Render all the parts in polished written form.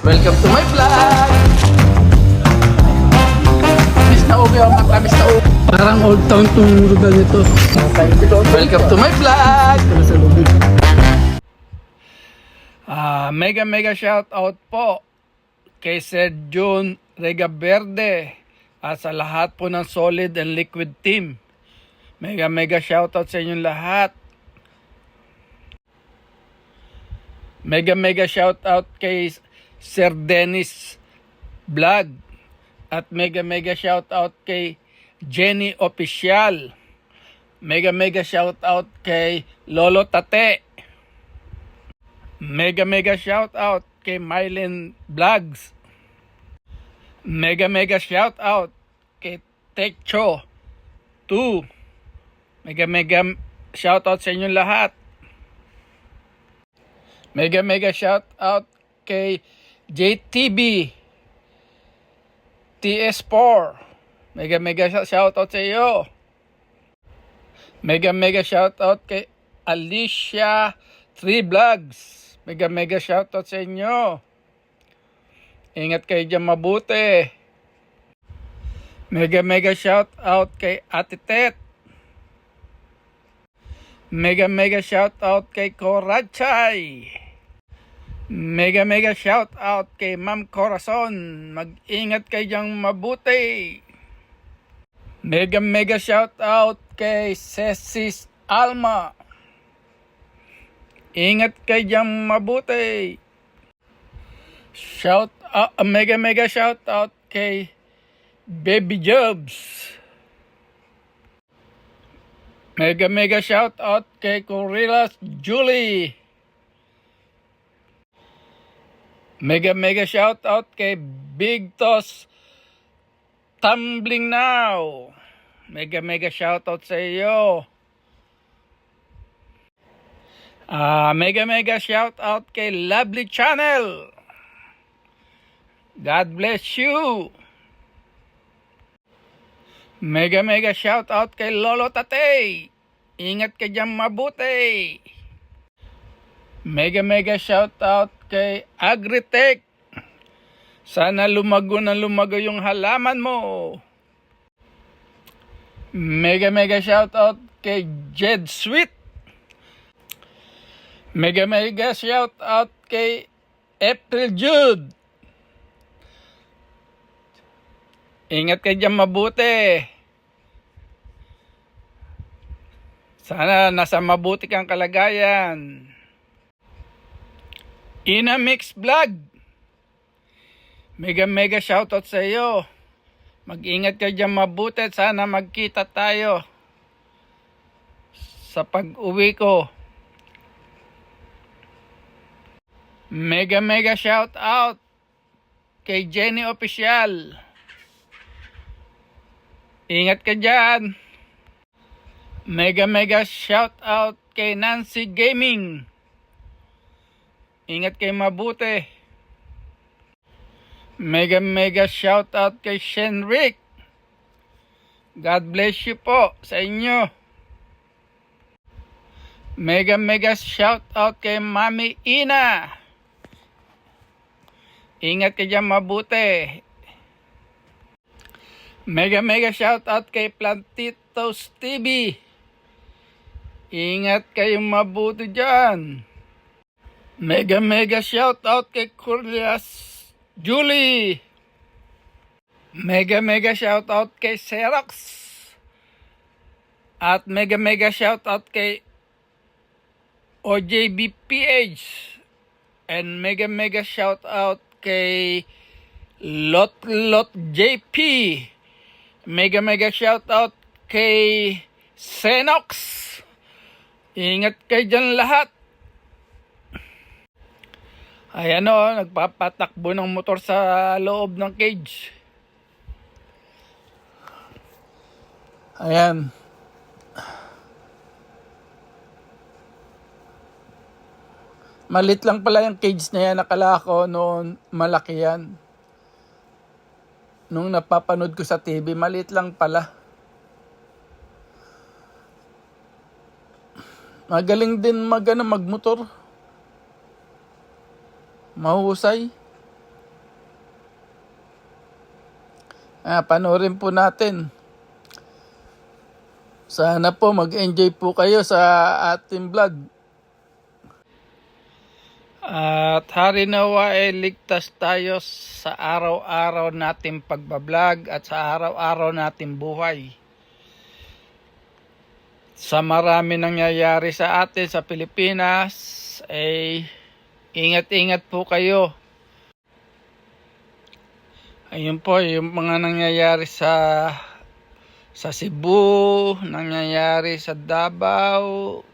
Welcome to my vlog! Miss na ubi ang mata, miss na ubi. Parang old town tong lugar nito. Welcome to my vlog! Mega shout out po kay Sir June Regaverde at sa lahat po ng Solid and Liquid team. Mega shout out sa inyong lahat. Mega shout out kay Sir Dennis Vlog at mega shout out kay Jenny Official. Mega shout out kay Lolo Tate. Mega shout out kay Mylene Vlogs. Mega shout out kay Techo 2. Mega shout out sa inyong lahat. Mega shout out kay JTB TS4. Mega shout out sa iyo. Mega shout out kay Alicia 3 Vlogs. Mega shout out sa inyo. Ingat kayo dyan mabuti. Mega shout out kay Ate Tet. Mega shout out kay Korachay. Mega shout out kay Ma'am Corazon. Mag-ingat kayo dyan mabuti. Mega shout out kay Cesis Alma. Ingat kayo dyan mabuti. Mega shout out kay Baby Jobs. Mega shout out kay Corilas Julie. Mega shout out kay Big Toss Tumbling Now. Mega shout out sa iyo. Mega shout out kay Lovely Channel. God bless you. Mega shout out kay Lolo Tate. Ingat ka dyan mabuti. Mega shout out kay Agritech. Sana lumago na lumago yung halaman mo. Mega shout out kay Jed Sweet. Mega shout out kay April Jude. Ingat ka dyan mabuti. Sana nasa mabuti kang kalagayan. Ina Mix Vlog. Mega shoutout sa iyo. Mag-ingat ka dyan mabuti. Sana magkita tayo sa pag-uwi ko. Mega shoutout kay Jenny Official. Ingat ka dyan. Mega shoutout kay Nancy Gaming. Ingat kayo mabuti. Mega shoutout kay Shenrik. God bless you po sa inyo. Mega shoutout kay Mami Ina. Ingat kayo dyan mabuti. Mega shoutout kay Plantitos TV. Ingat kayong mabuti dyan. Mega shoutout kay Corilas Julie. Mega shoutout kay Xerox. At mega shoutout kay OJBPH. And mega shoutout kay Lot JP. Mega shoutout kay Xenox. Ingat kayo dyan lahat. Ayan o, nagpapatakbo ng motor sa loob ng cage. Ayan. Malit lang pala yung cage na yan. Nakala ko noon malaki yan. Nung napapanood ko sa TV, malit lang pala. Magaling din magmotor. Mahusay. Panoorin po natin. Sana po mag-enjoy po kayo sa ating vlog. At hari nawa ay ligtas tayo sa araw-araw nating pagbablog at sa araw-araw nating buhay. Sa marami nangyayari sa atin sa Pilipinas, ay ingat-ingat po kayo. Ayun po, yung mga nangyayari sa Cebu, nangyayari sa Davao,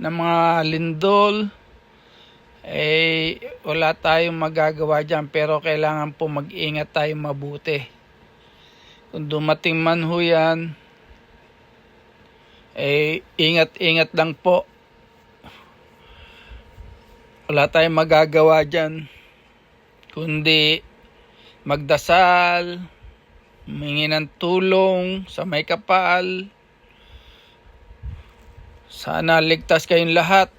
ng mga lindol, wala tayong magagawa dyan, pero kailangan po mag-ingat tayo mabuti. Kung dumating man ho yan, ingat-ingat lang po. Wala tayong magagawa dyan, kundi magdasal, humingi ng tulong sa may kapal. Sana ligtas kayong lahat.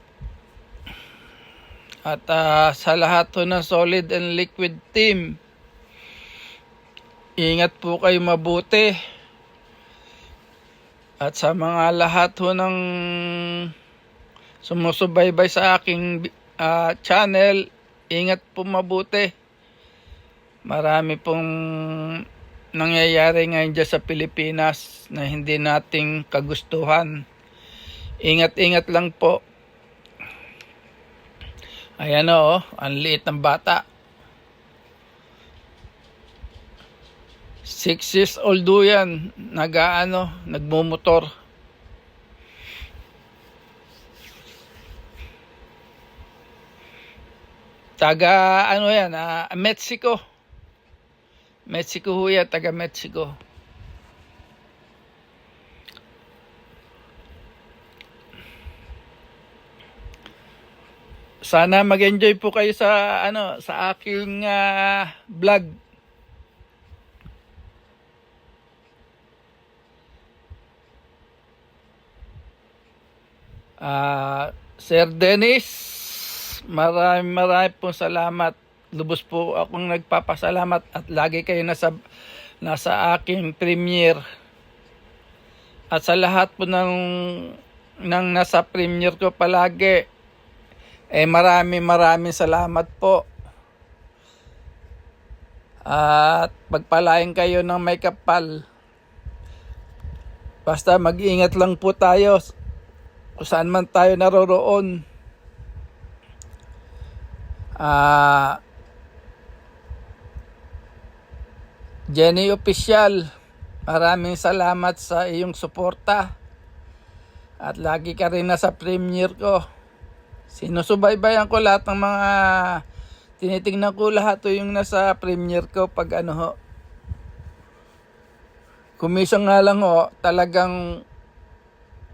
At sa lahat ho ng Solid and Liquid team, ingat po kayo mabuti. At sa mga lahat ho ng sumusubaybay sa aking channel, ingat po mabuti. Marami pong nangyayari ngayon dyan sa Pilipinas na hindi nating kagustuhan. Ingat-ingat lang po. Ayan o, ang liit ng bata. 6 years old do yan. Nagmumotor. Taga yan, Mexico. Mexico ho yan, taga Mexico. Sana mag-enjoy po kayo sa sa aking vlog. Sir Dennis, maraming pong salamat. Lubos po akong nagpapasalamat at lagi kayo nasa aking premiere. At sa lahat po ng nasa premiere ko palagi, maraming salamat po. At pagpalain kayo ng may kapal. Basta mag-ingat lang po tayo kung saan man tayo naroroon. Jenny Official, maraming salamat sa iyong suporta. At lagi ka rin nasa premiere ko. Sinusubaybayan ko lahat ng mga tinitingnan ko lahat yung nasa premiere ko pag Kumisyon nga lang talagang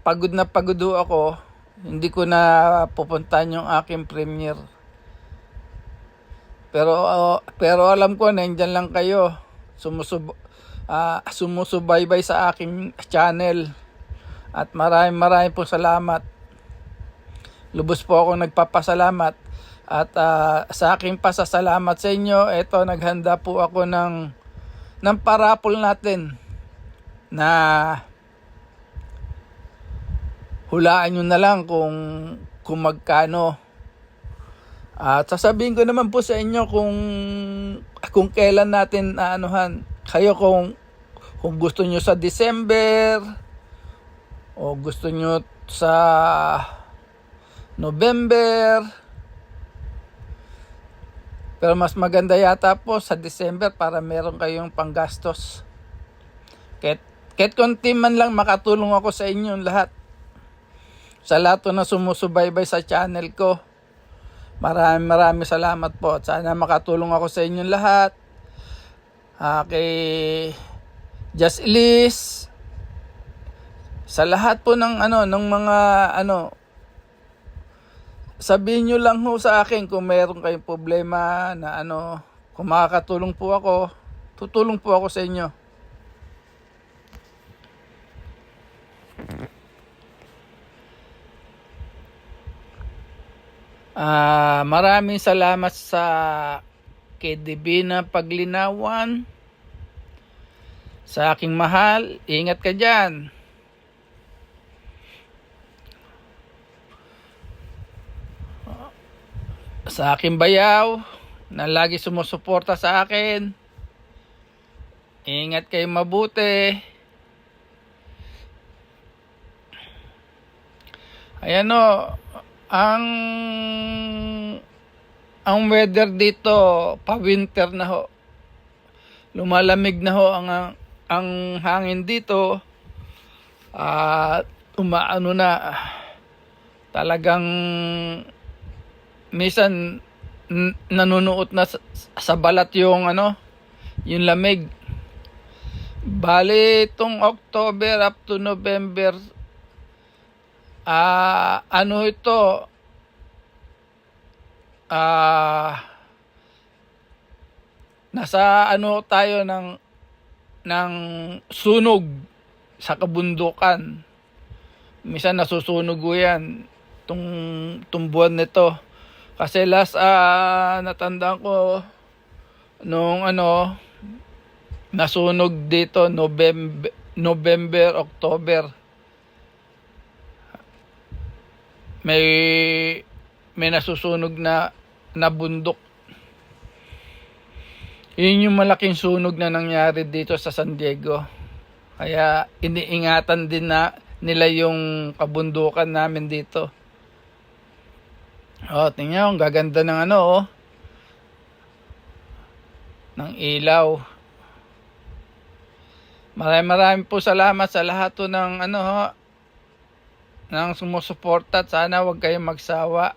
pagod na pagod ako. Hindi ko na pupuntahan yung aking premiere. Pero alam ko nandiyan lang kayo. Sumusubaybay sa aking channel. At maraming po salamat. Lubos po ako nagpapasalamat. At sa aking pasasalamat sa inyo, naghanda po ako ng parapol natin na hulaan nyo na lang kung magkano. At sasabihin ko naman po sa inyo kung kailan natin kayo kung gusto nyo sa December o gusto nyo sa November. Pero mas maganda yata po sa December para meron kayong panggastos. Kahit konti man lang makatulong ako sa inyo lahat. Sa lahat na sumusubaybay sa channel ko. Maraming salamat po. At sana makatulong ako sa inyong lahat. Kay Just Elise. Sa lahat po ng mga sabihin nyo lang ho sa akin kung mayroon kayong problema na kung makakatulong po ako, tutulong po ako sa inyo. Maraming salamat sa kay Divina Paglinawan, Sa aking mahal, ingat ka dyan. Sa aking bayaw, na lagi sumusuporta sa akin, ingat kayo mabuti. Ayan o, ang weather dito, pa-winter na ho. Lumalamig na ho ang hangin dito. At umaano na, talagang minsan nanunuot na sa balat yung yung lamig. Bali itong October up to November, ito, nasa tayo ng sunog sa kabundukan. Minsan nasusunog ko yan itong buwan nito. Kasi last natandaan ko nung nasunog dito November, October. May nasusunog na bundok. Yun yung malaking sunog na nangyari dito sa San Diego. Kaya iniingatan din nila yung kabundukan namin dito. Tingnan, ang gaganda ng ng ilaw. Maraming po salamat sa lahat ng ng sumusuporta at sana wag kayong magsawa.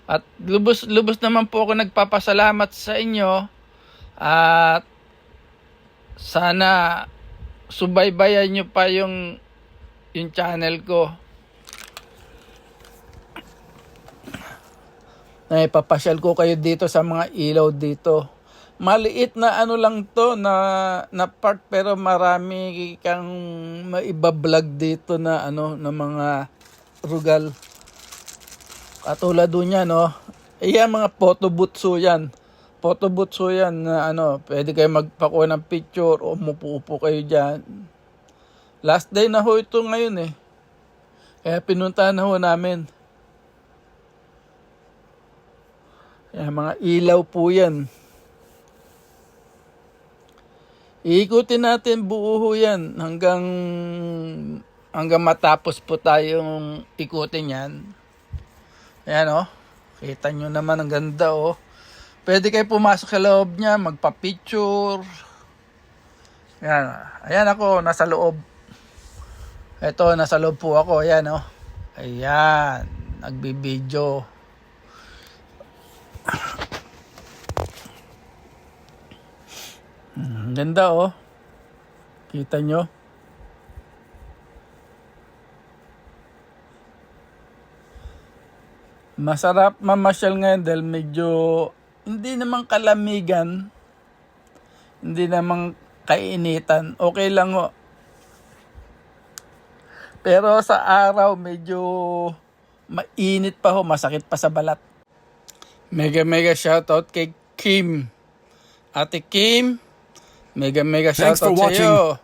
At lubos naman po ako nagpapasalamat sa inyo at sana subaybayan nyo pa yung channel ko. Ipapasyal ko kayo dito sa mga ilaw dito. Maliit na lang to na part, pero marami kang maibablog dito na na mga rugal. Katulad doon yan, Ayan, mga photo booths yan. Photo booths yan na pwede kayo magpakuha ng picture o umupo kayo dyan. Last day na ho ito ngayon Kaya pinuntahan na ho namin. Ayan, mga ilaw po yan. Iikutin natin buo ho yan hanggang matapos po tayong ikutin yan. Ayan kita nyo naman ang ganda Pwede kayo pumasok sa loob niya, magpa-picture. Ayan ako, nasa loob. Ito, nasa loob po ako. Ayan Ayan, nagbibideo. Ganda Kita nyo? Masarap mamasyal ngayon dahil medyo hindi naman kalamigan, hindi naman kainitan. Okay lang Pero sa araw medyo mainit pa masakit pa sa balat. Mega shoutout kay Kim. Ate Kim, mega shoutout sa iyo.